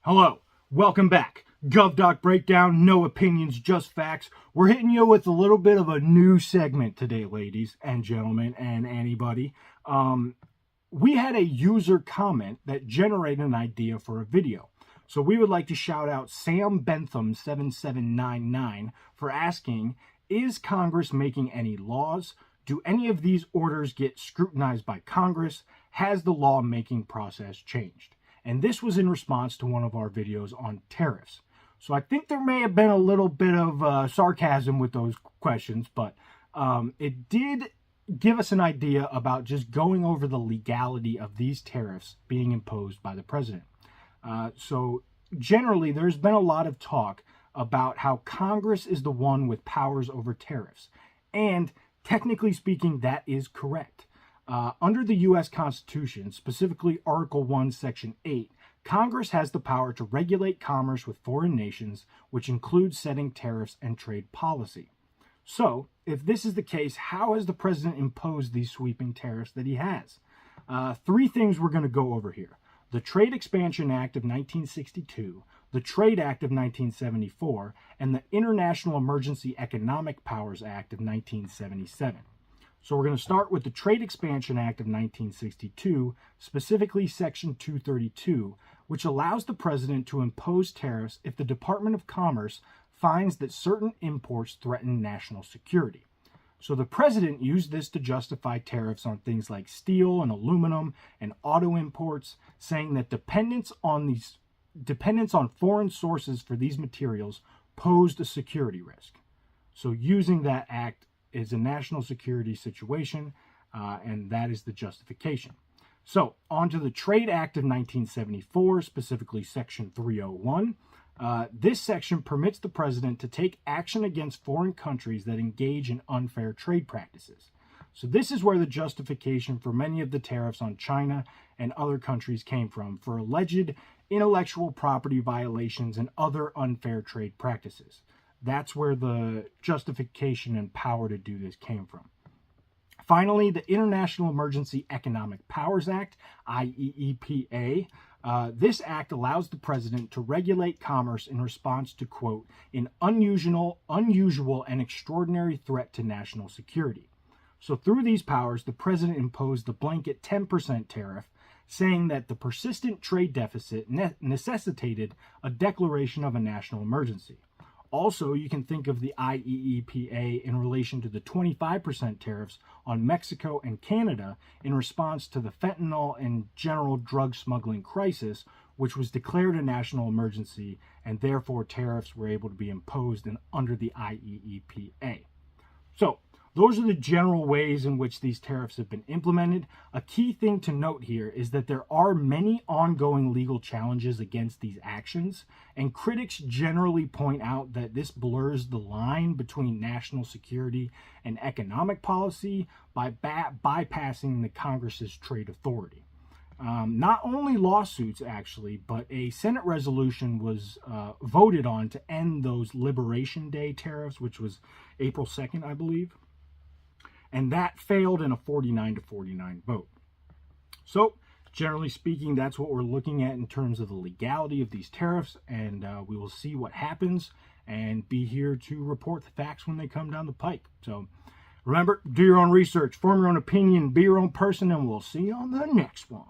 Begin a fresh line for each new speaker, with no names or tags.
Hello, welcome back. GovDoc Breakdown, no opinions, just facts. We're hitting you with a little bit of a new segment today, ladies and gentlemen, and anybody. We had a user comment that generated an idea for a video. So we would like to shout out Sam Bentham 7799 for asking, is Congress making any laws? Do any of these orders get scrutinized by Congress? Has the lawmaking process changed? And this was in response to one of our videos on tariffs. So I think there may have been a little bit of sarcasm with those questions, but it did give us an idea about just going over the legality of these tariffs being imposed by the president. So generally, there's been a lot of talk about how Congress is the one with powers over tariffs. And technically speaking, that is correct. Under the U.S. Constitution, specifically Article 1, Section 8, Congress has the power to regulate commerce with foreign nations, which includes setting tariffs and trade policy. So, if this is the case, how has the president imposed these sweeping tariffs that he has? Three things we're going to go over here. The Trade Expansion Act of 1962, the Trade Act of 1974, and the International Emergency Economic Powers Act of 1977. So we're going to start with the Trade Expansion Act of 1962, specifically Section 232, which allows the president to impose tariffs if the Department of Commerce finds that certain imports threaten national security. So the president used this to justify tariffs on things like steel and aluminum and auto imports, saying that dependence on foreign sources for these materials posed a security risk. So using that act is a national security situation, and that is the justification. So, on to the Trade Act of 1974, specifically Section 301. This section permits the president to take action against foreign countries that engage in unfair trade practices. So this is where the justification for many of the tariffs on China and other countries came from, for alleged intellectual property violations and other unfair trade practices. That's where the justification and power to do this came from. Finally, the International Emergency Economic Powers Act, IEEPA. This act allows the president to regulate commerce in response to, quote, an unusual and extraordinary threat to national security. So through these powers, the president imposed the blanket 10% tariff, saying that the persistent trade deficit necessitated a declaration of a national emergency. Also, you can think of the IEEPA in relation to the 25% tariffs on Mexico and Canada in response to the fentanyl and general drug smuggling crisis, which was declared a national emergency, and therefore tariffs were able to be imposed under the IEEPA. So, those are the general ways in which these tariffs have been implemented. A key thing to note here is that there are many ongoing legal challenges against these actions, and critics generally point out that this blurs the line between national security and economic policy by bypassing the Congress's trade authority. Not only lawsuits, actually, but a Senate resolution was voted on to end those Liberation Day tariffs, which was April 2nd, I believe. And that failed in a 49-49 vote. So, generally speaking, that's what we're looking at in terms of the legality of these tariffs, and we will see what happens and be here to report the facts when they come down the pike. So, remember, do your own research, form your own opinion, be your own person, and we'll see you on the next one.